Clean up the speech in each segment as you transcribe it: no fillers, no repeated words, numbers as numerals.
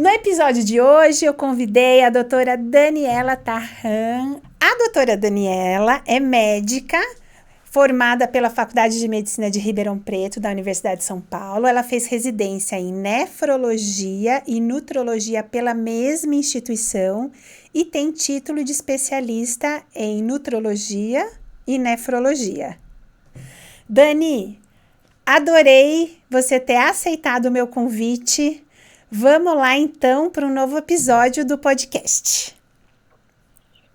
No episódio de hoje, eu convidei a doutora Daniela Tarran. A doutora Daniela é médica, formada pela Faculdade de Medicina de Ribeirão Preto, da Universidade de São Paulo. Ela fez residência em nefrologia e nutrologia pela mesma instituição e tem título de especialista em nutrologia e nefrologia. Dani, adorei você ter aceitado o meu convite. Vamos lá, então, para um novo episódio do podcast.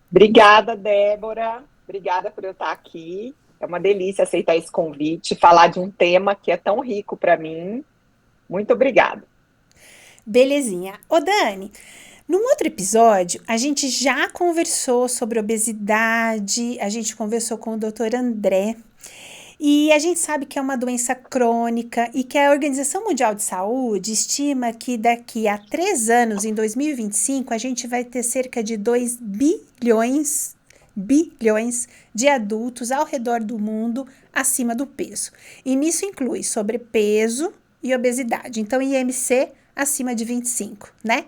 Obrigada, Débora. Obrigada por eu estar aqui. É uma delícia aceitar esse convite, falar de um tema que é tão rico para mim. Muito obrigada. Belezinha. Ô, Dani, num outro episódio, a gente já conversou sobre obesidade, a gente conversou com o Dr. André, e a gente sabe que é uma doença crônica e que a Organização Mundial de Saúde estima que daqui a 3 anos, em 2025, a gente vai ter cerca de 2 bilhões de adultos ao redor do mundo acima do peso. E nisso inclui sobrepeso e obesidade. Então, IMC acima de 25, né?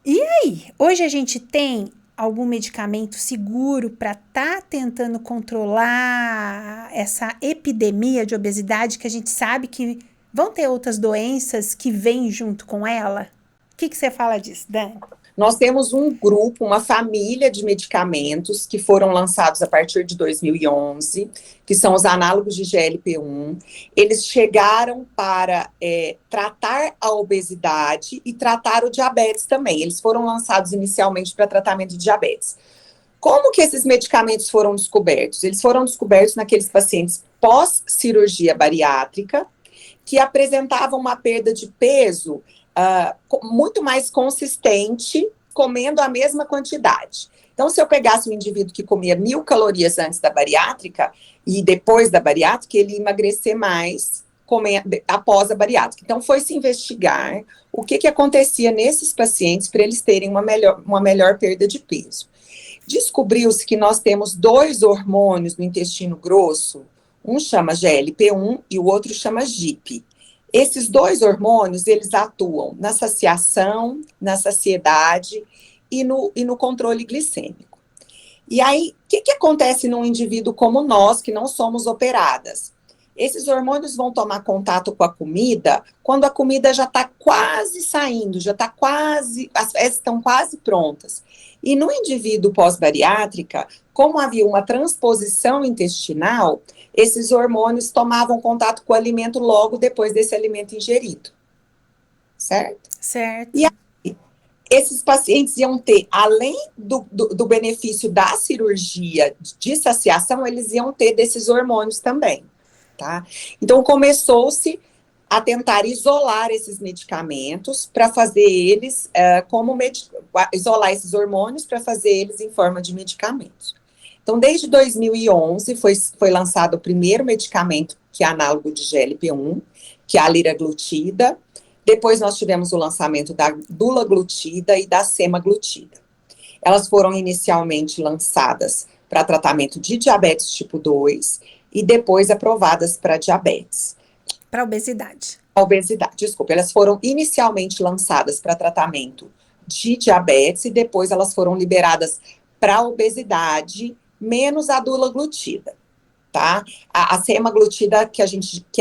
E aí, hoje a gente tem algum medicamento seguro para estar tentando controlar essa epidemia de obesidade que a gente sabe que vão ter outras doenças que vêm junto com ela? O que você fala disso, Dani? Nós temos um grupo, uma família de medicamentos que foram lançados a partir de 2011, que são os análogos de GLP-1. Eles chegaram para tratar a obesidade e tratar o diabetes também. Eles foram lançados inicialmente para tratamento de diabetes. Como que esses medicamentos foram descobertos? Eles foram descobertos naqueles pacientes pós-cirurgia bariátrica que apresentavam uma perda de peso muito mais consistente, comendo a mesma quantidade. Então, se eu pegasse um indivíduo que comia 1.000 calorias antes da bariátrica e depois da bariátrica, ele ia emagrecer mais após a bariátrica. Então, foi se investigar o que acontecia nesses pacientes para eles terem uma melhor perda de peso. Descobriu-se que nós temos 2 hormônios no intestino grosso, um chama GLP-1 e o outro chama GIP. Esses 2 hormônios, eles atuam na saciação, na saciedade e no controle glicêmico. E aí, o que acontece num indivíduo como nós, que não somos operadas? Esses hormônios vão tomar contato com a comida quando a comida já está quase saindo, as fezes estão quase prontas. E no indivíduo pós-bariátrica, como havia uma transposição intestinal, esses hormônios tomavam contato com o alimento logo depois desse alimento ingerido. Certo? Certo. E aí, esses pacientes iam ter, além do benefício da cirurgia de saciação, eles iam ter desses hormônios também. Tá? Então, começou-se a tentar isolar esses medicamentos para fazer eles isolar esses hormônios para fazer eles em forma de medicamentos. Então, desde 2011 foi lançado o primeiro medicamento que é análogo de GLP-1, que é a liraglutida. Depois nós tivemos o lançamento da dulaglutida e da semaglutida. Elas foram inicialmente lançadas para tratamento de diabetes tipo 2 e depois aprovadas para diabetes. Para obesidade. Desculpa, elas foram inicialmente lançadas para tratamento de diabetes e depois elas foram liberadas para obesidade, menos a dulaglutida, tá? A semaglutida, que é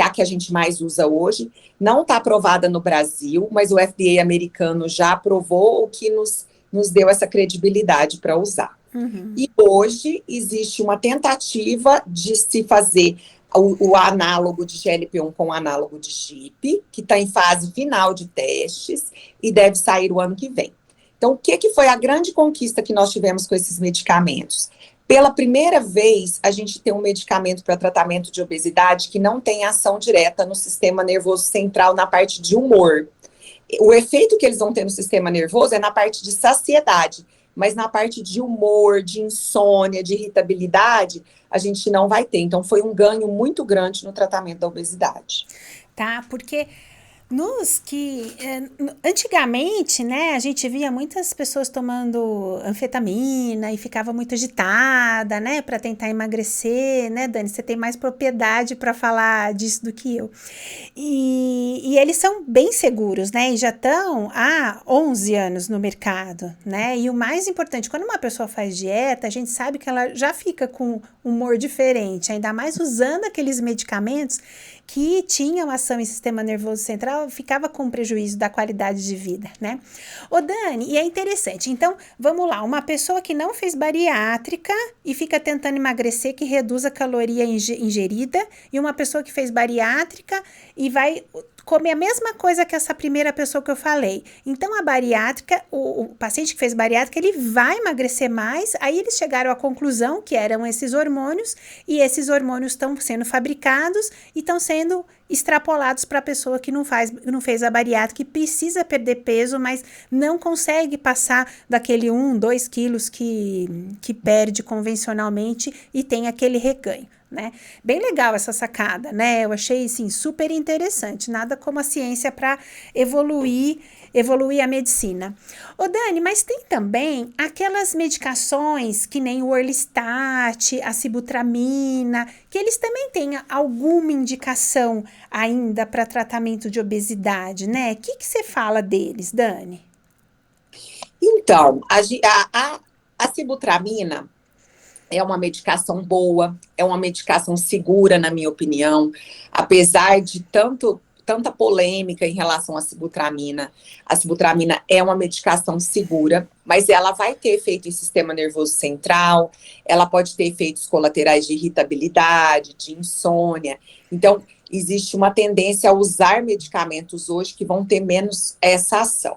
a que a gente mais usa hoje, não está aprovada no Brasil, mas o FDA americano já aprovou, o que nos deu essa credibilidade para usar. Uhum. E hoje existe uma tentativa de se fazer o análogo de GLP-1 com o análogo de GIP, que está em fase final de testes e deve sair o ano que vem. Então, o que foi a grande conquista que nós tivemos com esses medicamentos? Pela primeira vez, a gente tem um medicamento para tratamento de obesidade que não tem ação direta no sistema nervoso central na parte de humor. O efeito que eles vão ter no sistema nervoso é na parte de saciedade, mas na parte de humor, de insônia, de irritabilidade, a gente não vai ter. Então, foi um ganho muito grande no tratamento da obesidade. Tá, porque Antigamente, né, a gente via muitas pessoas tomando anfetamina e ficava muito agitada, né, para tentar emagrecer, né, Dani? Você tem mais propriedade para falar disso do que eu. E eles são bem seguros, né? E já estão há 11 anos no mercado, né? E o mais importante, quando uma pessoa faz dieta, a gente sabe que ela já fica com humor diferente, ainda mais usando aqueles medicamentos que tinham ação em sistema nervoso central, ficava com prejuízo da qualidade de vida, né? Ô Dani, e é interessante, então, vamos lá, uma pessoa que não fez bariátrica e fica tentando emagrecer, que reduz a caloria ingerida, e uma pessoa que fez bariátrica e vai comer a mesma coisa que essa primeira pessoa que eu falei. Então, a bariátrica, o paciente que fez bariátrica, ele vai emagrecer mais, aí eles chegaram à conclusão que eram esses hormônios, e esses hormônios estão sendo fabricados e estão sendo extrapolados para a pessoa que não fez a bariátrica, que precisa perder peso, mas não consegue passar daquele 2 quilos que perde convencionalmente e tem aquele reganho. Né? Bem legal essa sacada, né? Eu achei, assim, super interessante. Nada como a ciência para evoluir a medicina. Ô Dani, mas tem também aquelas medicações que nem o Orlistat, a sibutramina, que eles também têm alguma indicação ainda para tratamento de obesidade, né? O que você fala deles, Dani? Então, a sibutramina é uma medicação boa, é uma medicação segura, na minha opinião, apesar de tanta polêmica em relação à sibutramina. A sibutramina é uma medicação segura, mas ela vai ter efeito em sistema nervoso central, ela pode ter efeitos colaterais de irritabilidade, de insônia. Então, existe uma tendência a usar medicamentos hoje que vão ter menos essa ação.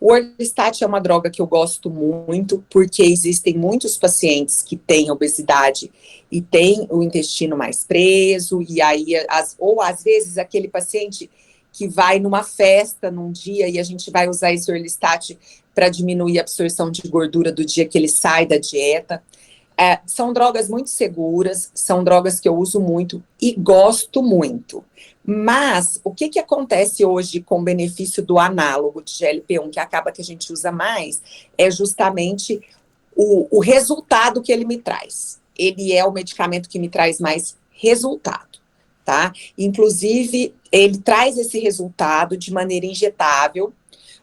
O Orlistat é uma droga que eu gosto muito, porque existem muitos pacientes que têm obesidade e têm o intestino mais preso, e aí, ou às vezes aquele paciente que vai numa festa num dia e a gente vai usar esse Orlistat para diminuir a absorção de gordura do dia que ele sai da dieta. São drogas muito seguras, são drogas que eu uso muito e gosto muito. Mas o que acontece hoje com o benefício do análogo de GLP-1, que acaba que a gente usa mais, é justamente o resultado que ele me traz. Ele é o medicamento que me traz mais resultado, tá? Inclusive, ele traz esse resultado de maneira injetável,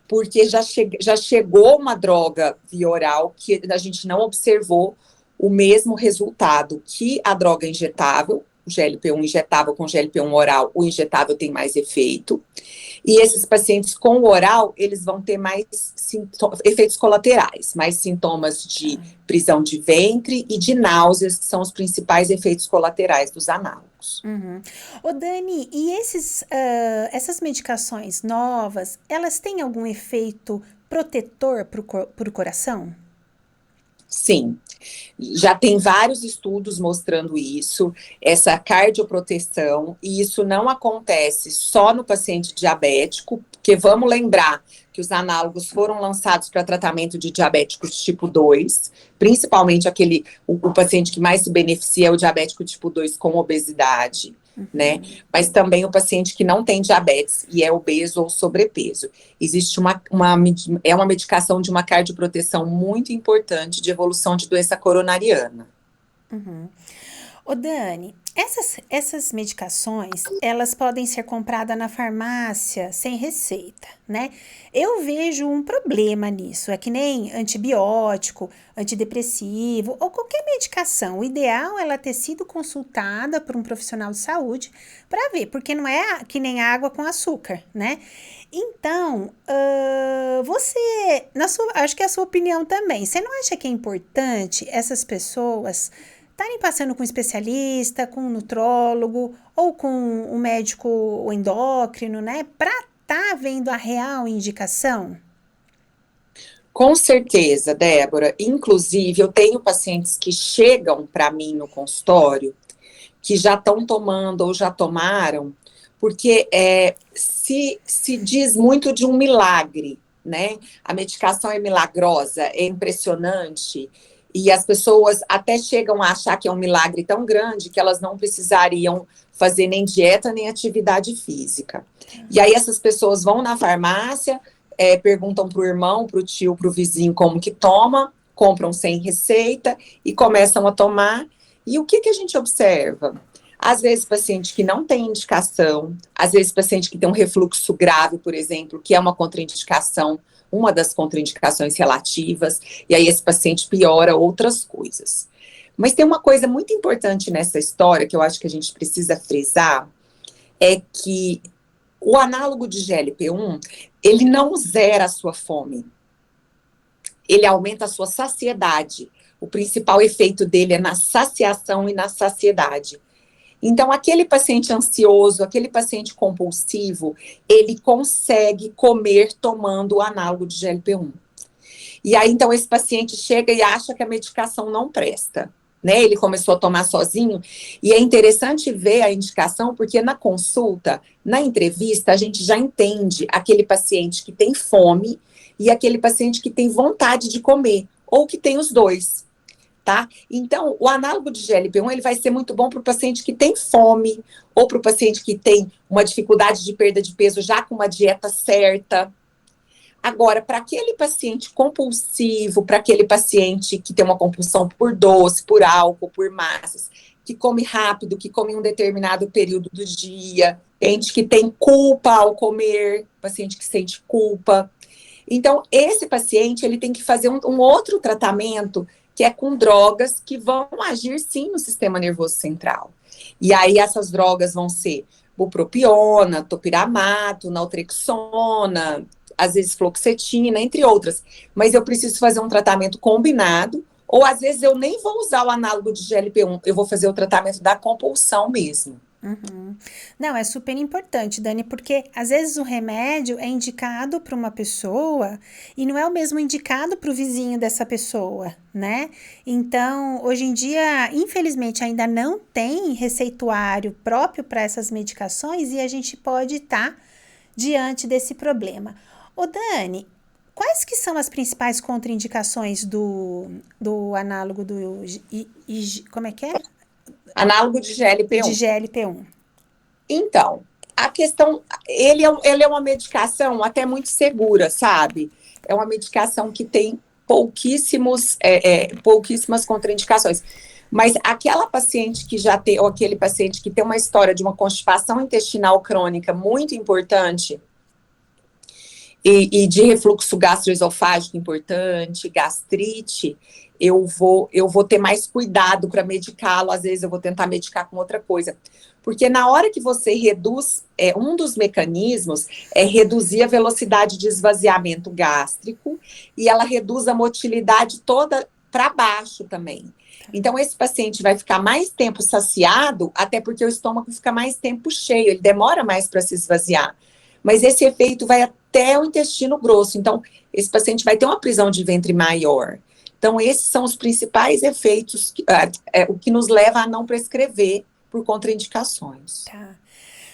porque já chegou uma droga via oral que a gente não observou o mesmo resultado que a droga injetável, o GLP-1 injetável com GLP-1 oral, o injetável tem mais efeito. E esses pacientes com o oral, eles vão ter mais efeitos colaterais, mais sintomas de prisão de ventre e de náuseas, que são os principais efeitos colaterais dos análogos. Uhum. Ô Dani, e essas medicações novas, elas têm algum efeito protetor para o coração? Sim, já tem vários estudos mostrando isso, essa cardioproteção, e isso não acontece só no paciente diabético, porque vamos lembrar que os análogos foram lançados para tratamento de diabéticos tipo 2, principalmente o paciente que mais se beneficia é o diabético tipo 2 com obesidade, né? Mas também o paciente que não tem diabetes e é obeso ou sobrepeso. Existe uma medicação de uma cardioproteção muito importante de evolução de doença coronariana. Uhum. Ô Dani, essas medicações, elas podem ser compradas na farmácia sem receita, né? Eu vejo um problema nisso, é que nem antibiótico, antidepressivo ou qualquer medicação. O ideal é ela ter sido consultada por um profissional de saúde para ver, porque não é que nem água com açúcar, né? Então, acho que é a sua opinião também, você não acha que é importante essas pessoas estarem passando com um especialista, com um nutrólogo ou com um médico endócrino, né? Para estar vendo a real indicação? Com certeza, Débora. Inclusive, eu tenho pacientes que chegam para mim no consultório que já estão tomando ou já tomaram, porque se diz muito de um milagre, né? A medicação é milagrosa, é impressionante. E as pessoas até chegam a achar que é um milagre tão grande que elas não precisariam fazer nem dieta nem atividade física. E aí essas pessoas vão na farmácia, perguntam para o irmão, para o tio, para o vizinho como que toma, compram sem receita e começam a tomar. E o que, que a gente observa? Às vezes, paciente que não tem indicação, às vezes, paciente que tem um refluxo grave, por exemplo, que é uma contraindicação, uma das contraindicações relativas, e aí esse paciente piora outras coisas. Mas tem uma coisa muito importante nessa história que eu acho que a gente precisa frisar, é que o análogo de GLP-1, ele não zera a sua fome, ele aumenta a sua saciedade. O principal efeito dele é na saciação e na saciedade. Então, aquele paciente ansioso, aquele paciente compulsivo, ele consegue comer tomando o análogo de GLP-1. E aí, então, esse paciente chega e acha que a medicação não presta, né? Ele começou a tomar sozinho, e é interessante ver a indicação, porque na consulta, na entrevista, a gente já entende aquele paciente que tem fome e aquele paciente que tem vontade de comer, ou que tem os dois. Tá? Então, o análogo de GLP-1 ele vai ser muito bom para o paciente que tem fome, ou para o paciente que tem uma dificuldade de perda de peso já com uma dieta certa. Agora, para aquele paciente compulsivo, para aquele paciente que tem uma compulsão por doce, por álcool, por massas, que come rápido, que come em um determinado período do dia, gente que tem culpa ao comer, paciente que sente culpa. Então, esse paciente ele tem que fazer um outro tratamento que é com drogas que vão agir sim no sistema nervoso central. E aí essas drogas vão ser bupropiona, topiramato, naltrexona, às vezes fluoxetina, entre outras. Mas eu preciso fazer um tratamento combinado, ou às vezes eu nem vou usar o análogo de GLP-1, eu vou fazer o tratamento da compulsão mesmo. Uhum. Não, é super importante, Dani, porque às vezes o remédio é indicado para uma pessoa e não é o mesmo indicado para o vizinho dessa pessoa, né? Então, hoje em dia, infelizmente, ainda não tem receituário próprio para essas medicações e a gente pode estar diante desse problema. Ô, Dani, quais que são as principais contraindicações do análogo do como é que é? Análogo de GLP-1. De GLP-1. Então, a questão, ele é uma medicação até muito segura, sabe? É uma medicação que tem pouquíssimas contraindicações. Mas aquela paciente que já tem, ou aquele paciente que tem uma história de uma constipação intestinal crônica muito importante, e de refluxo gastroesofágico importante, gastrite, eu vou ter mais cuidado para medicá-lo, às vezes eu vou tentar medicar com outra coisa. Porque na hora que você reduz, um dos mecanismos é reduzir a velocidade de esvaziamento gástrico e ela reduz a motilidade toda para baixo também. Então, esse paciente vai ficar mais tempo saciado, até porque o estômago fica mais tempo cheio, ele demora mais para se esvaziar. Mas esse efeito vai até o intestino grosso. Então, esse paciente vai ter uma prisão de ventre maior. Então, esses são os principais efeitos, o que nos leva a não prescrever por contraindicações. Tá.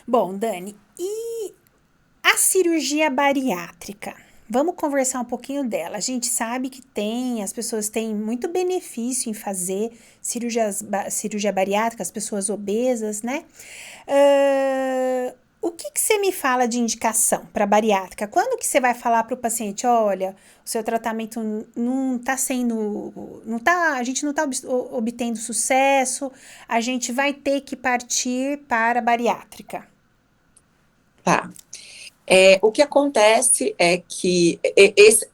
Bom, Dani, e a cirurgia bariátrica? Vamos conversar um pouquinho dela. A gente sabe que as pessoas têm muito benefício em fazer cirurgia bariátrica, as pessoas obesas, né? O que você me fala de indicação para bariátrica? Quando que você vai falar para o paciente, olha, o seu tratamento não está a gente não está obtendo sucesso, a gente vai ter que partir para a bariátrica? Tá. O que acontece é que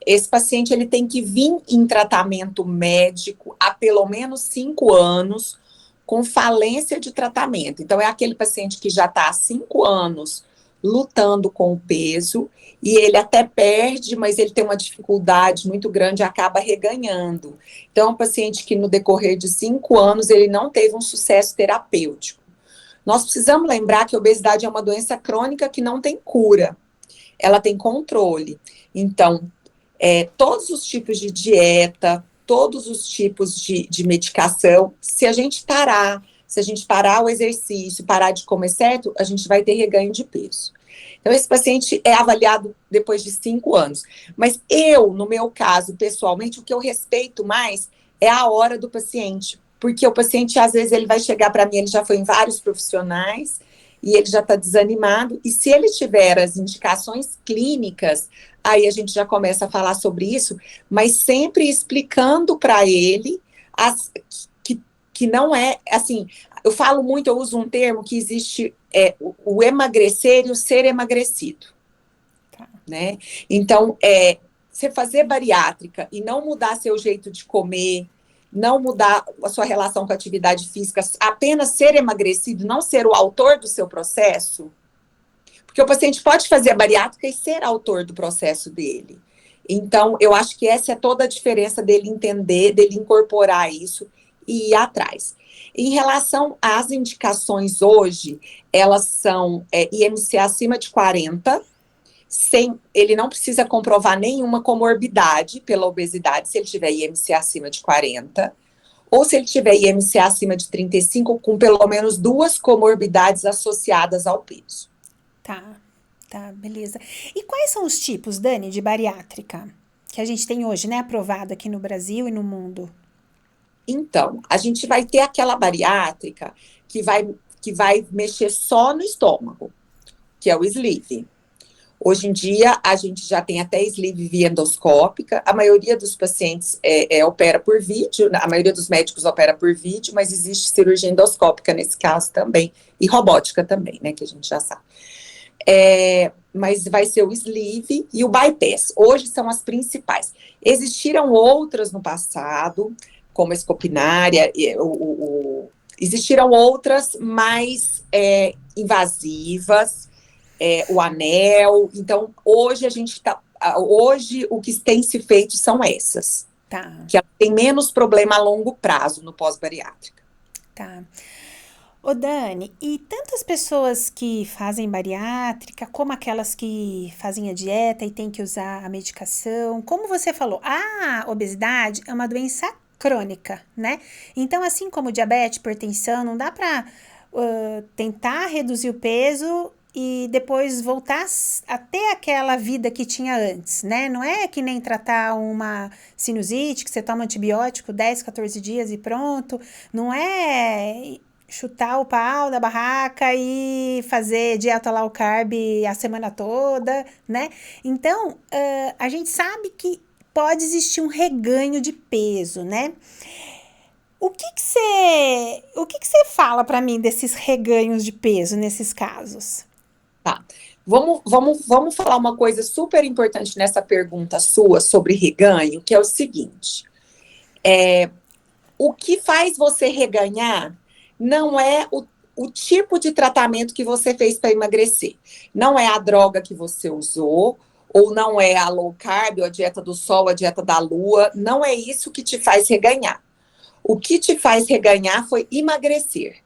esse paciente ele tem que vir em tratamento médico há pelo menos 5 anos, com falência de tratamento. Então, é aquele paciente que já está há 5 anos lutando com o peso, e ele até perde, mas ele tem uma dificuldade muito grande e acaba reganhando. Então, é um paciente que no decorrer de 5 anos, ele não teve um sucesso terapêutico. Nós precisamos lembrar que a obesidade é uma doença crônica que não tem cura, ela tem controle. Então, todos os tipos de dieta, todos os tipos de medicação, se a gente parar o exercício, parar de comer certo, a gente vai ter reganho de peso. Então, esse paciente é avaliado depois de 5 anos. Mas no meu caso, pessoalmente, o que eu respeito mais é a hora do paciente, porque o paciente, às vezes, ele vai chegar para mim, ele já foi em vários profissionais, e ele já está desanimado, e se ele tiver as indicações clínicas, aí a gente já começa a falar sobre isso, mas sempre explicando para ele as, que não é, assim, eu falo muito, eu uso um termo que existe, o emagrecer e o ser emagrecido, né? Então, você fazer bariátrica e não mudar seu jeito de comer, não mudar a sua relação com a atividade física, apenas ser emagrecido, não ser o autor do seu processo, porque o paciente pode fazer a bariátrica e ser autor do processo dele. Então, eu acho que essa é toda a diferença dele entender, dele incorporar isso e ir atrás. Em relação às indicações hoje, elas são IMC acima de 40, ele não precisa comprovar nenhuma comorbidade pela obesidade, se ele tiver IMC acima de 40, ou se ele tiver IMC acima de 35, com pelo menos 2 comorbidades associadas ao peso. Tá, beleza. E quais são os tipos, Dani, de bariátrica que a gente tem hoje, né, aprovado aqui no Brasil e no mundo? Então, a gente vai ter aquela bariátrica que vai mexer só no estômago, que é o sleeve. Hoje em dia, a gente já tem até sleeve via endoscópica. A maioria dos pacientes opera por vídeo, a maioria dos médicos opera por vídeo, mas existe cirurgia endoscópica nesse caso também, e robótica também, né, que a gente já sabe. Mas vai ser o sleeve e o bypass. Hoje são as principais. Existiram outras no passado, como a escopinária, existiram outras mais invasivas, o anel. Então, hoje hoje o que tem se feito são essas. Que tem menos problema a longo prazo no pós-bariátrica. Ô Dani, e tantas pessoas que fazem bariátrica, como aquelas que fazem a dieta e têm que usar a medicação, como você falou, a obesidade é uma doença crônica, né? Então, assim como diabetes, hipertensão, não dá para tentar reduzir o peso e depois voltar até aquela vida que tinha antes, né? Não é que nem tratar uma sinusite, que você toma antibiótico 10, 14 dias e pronto. Não é chutar o pau da barraca e fazer dieta low carb a semana toda, né? Então, a gente sabe que pode existir um reganho de peso, né? O que você fala para mim desses reganhos de peso nesses casos? Tá. Vamos falar uma coisa super importante nessa pergunta sua sobre reganho, que é o seguinte. O que faz você reganhar não é o tipo de tratamento que você fez para emagrecer. Não é a droga que você usou, ou não é a low carb, ou a dieta do sol, a dieta da lua. Não é isso que te faz reganhar. O que te faz reganhar foi emagrecer.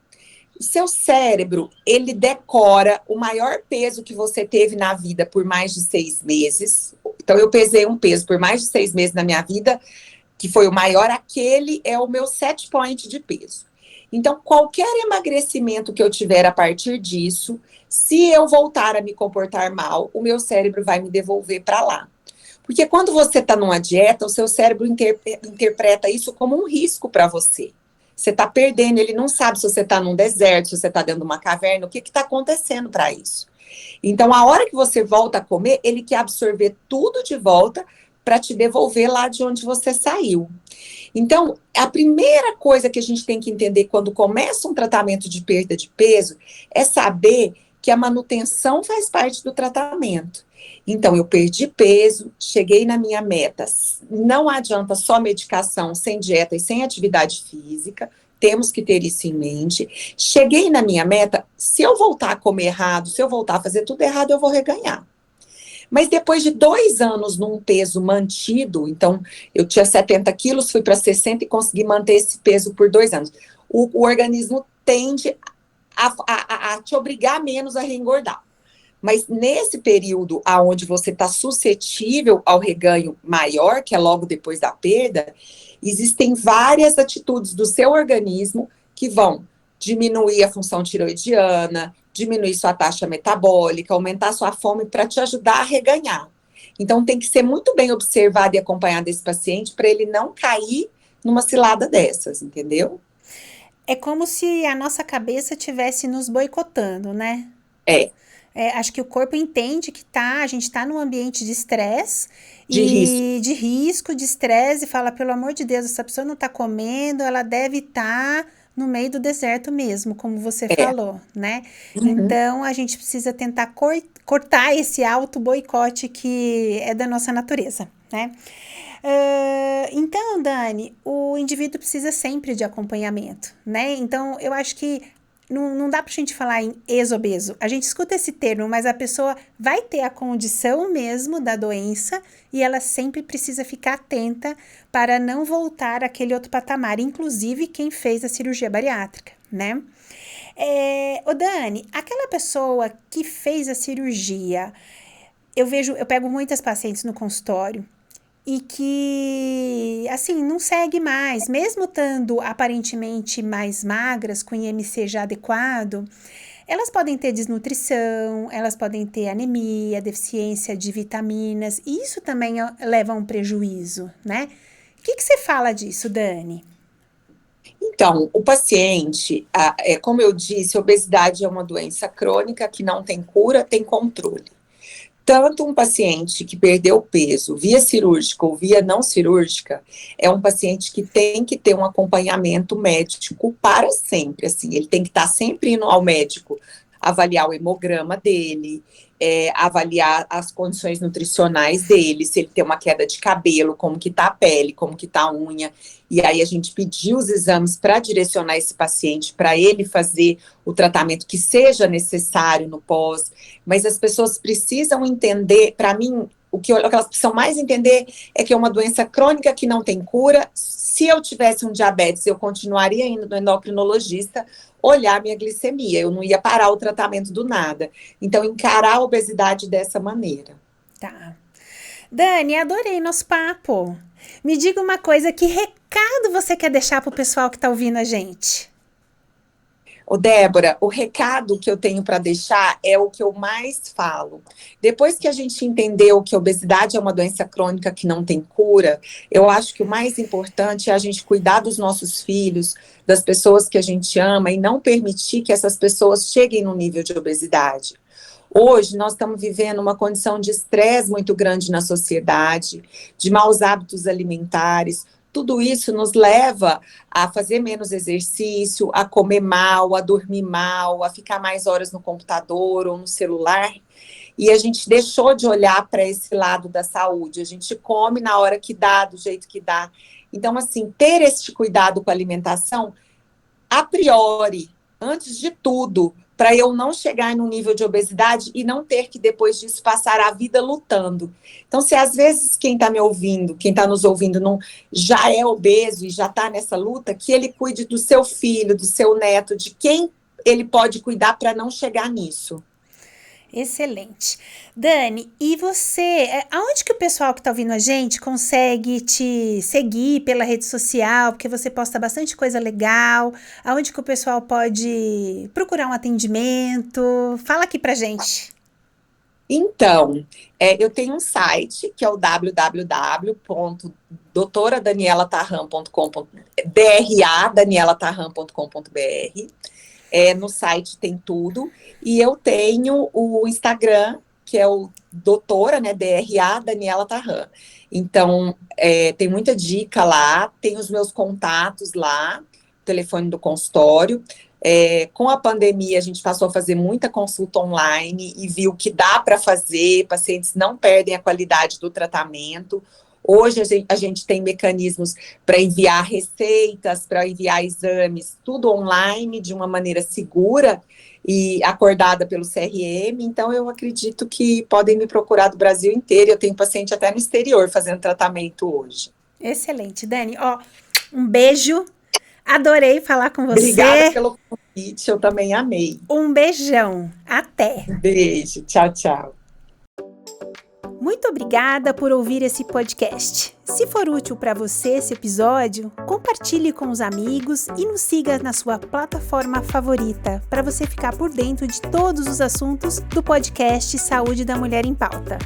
O seu cérebro, ele decora o maior peso que você teve na vida por mais de 6 meses. Então, eu pesei um peso por mais de 6 meses na minha vida, que foi o maior, aquele é o meu set point de peso. Então, qualquer emagrecimento que eu tiver a partir disso, se eu voltar a me comportar mal, o meu cérebro vai me devolver para lá. Porque quando você está numa dieta, o seu cérebro interpreta isso como um risco para você. Você está perdendo, ele não sabe se você está num deserto, se você está dentro de uma caverna, o que está acontecendo para isso. Então, a hora que você volta a comer, ele quer absorver tudo de volta para te devolver lá de onde você saiu. Então, a primeira coisa que a gente tem que entender quando começa um tratamento de perda de peso é saber que a manutenção faz parte do tratamento. Então, eu perdi peso, cheguei na minha meta. Não adianta só medicação, sem dieta e sem atividade física. Temos que ter isso em mente. Cheguei na minha meta, se eu voltar a comer errado, se eu voltar a fazer tudo errado, eu vou reganhar. Mas depois de 2 anos num peso mantido, então eu tinha 70 quilos, fui para 60 e consegui manter esse peso por 2 anos. O organismo tende a te obrigar menos a reengordar. Mas nesse período onde você está suscetível ao reganho maior, que é logo depois da perda, existem várias atitudes do seu organismo que vão diminuir a função tiroidiana, diminuir sua taxa metabólica, aumentar sua fome para te ajudar a reganhar. Então tem que ser muito bem observado e acompanhado esse paciente para ele não cair numa cilada dessas, entendeu? É como se a nossa cabeça estivesse nos boicotando, né? É, Acho que o corpo entende que a gente está num ambiente de estresse de risco. e de risco, de estresse, e fala, pelo amor de Deus, essa pessoa não está comendo, ela deve estar no meio do deserto mesmo, como você É. falou, né? Uhum. Então, a gente precisa tentar cortar esse auto-boicote que é da nossa natureza, né? Então, Dani, o indivíduo precisa sempre de acompanhamento, né? Então, eu acho que não dá pra gente falar em ex-obeso. A gente escuta esse termo, mas a pessoa vai ter a condição mesmo da doença e ela sempre precisa ficar atenta para não voltar àquele outro patamar, inclusive quem fez a cirurgia bariátrica, né? Ô Dani, aquela pessoa que fez a cirurgia, eu pego muitas pacientes no consultório e que, assim, não segue mais, mesmo estando aparentemente mais magras, com IMC já adequado, elas podem ter desnutrição, elas podem ter anemia, deficiência de vitaminas, e isso também leva a um prejuízo, né? O que você fala disso, Dani? Então, o paciente, como eu disse, a obesidade é uma doença crônica que não tem cura, tem controle. Tanto um paciente que perdeu peso via cirúrgica ou via não cirúrgica é um paciente que tem que ter um acompanhamento médico para sempre. Assim, ele tem que estar sempre indo ao médico avaliar o hemograma dele, avaliar as condições nutricionais dele, se ele tem uma queda de cabelo, como que está a pele, como que está a unha. E aí a gente pediu os exames para direcionar esse paciente, para ele fazer o tratamento que seja necessário no pós. Mas as pessoas precisam entender, para mim, o que elas precisam mais entender é que é uma doença crônica que não tem cura. Se eu tivesse um diabetes, eu continuaria indo no endocrinologista olhar minha glicemia, eu não ia parar o tratamento do nada. Então, encarar a obesidade dessa maneira. Tá. Dani, adorei nosso papo. Me diga uma coisa, que recado você quer deixar pro pessoal que tá ouvindo a gente? Ô, Débora, o recado que eu tenho para deixar é o que eu mais falo. Depois que a gente entendeu que a obesidade é uma doença crônica que não tem cura, eu acho que o mais importante é a gente cuidar dos nossos filhos, das pessoas que a gente ama e não permitir que essas pessoas cheguem no nível de obesidade. Hoje, nós estamos vivendo uma condição de estresse muito grande na sociedade, de maus hábitos alimentares. Tudo isso nos leva a fazer menos exercício, a comer mal, a dormir mal, a ficar mais horas no computador ou no celular. E a gente deixou de olhar para esse lado da saúde. A gente come na hora que dá, do jeito que dá. Então, assim, ter esse cuidado com a alimentação, a priori, antes de tudo, para eu não chegar no nível de obesidade e não ter que, depois disso, passar a vida lutando. Então, se às vezes quem está me ouvindo, quem está nos ouvindo, não, já é obeso e já está nessa luta, que ele cuide do seu filho, do seu neto, de quem ele pode cuidar para não chegar nisso. Excelente. Dani, e você, aonde que o pessoal que está ouvindo a gente consegue te seguir pela rede social, porque você posta bastante coisa legal, aonde que o pessoal pode procurar um atendimento? Fala aqui pra gente. Então, eu tenho um site que é o www.doutoradanielatarram.com.br. No site tem tudo. E eu tenho o Instagram, que é o doutora, né, DRA Daniela Tarram. Então, tem muita dica lá, tem os meus contatos lá, o telefone do consultório. Com a pandemia, a gente passou a fazer muita consulta online e viu que dá para fazer, pacientes não perdem a qualidade do tratamento. Hoje a gente tem mecanismos para enviar receitas, para enviar exames, tudo online, de uma maneira segura e acordada pelo CRM. Então, eu acredito que podem me procurar do Brasil inteiro. Eu tenho paciente até no exterior fazendo tratamento hoje. Excelente, Dani. Ó, um beijo. Adorei falar com você. Obrigada pelo convite, eu também amei. Um beijão. Até. Beijo, tchau, tchau. Muito obrigada por ouvir esse podcast. Se for útil para você esse episódio, compartilhe com os amigos e nos siga na sua plataforma favorita para você ficar por dentro de todos os assuntos do podcast Saúde da Mulher em Pauta.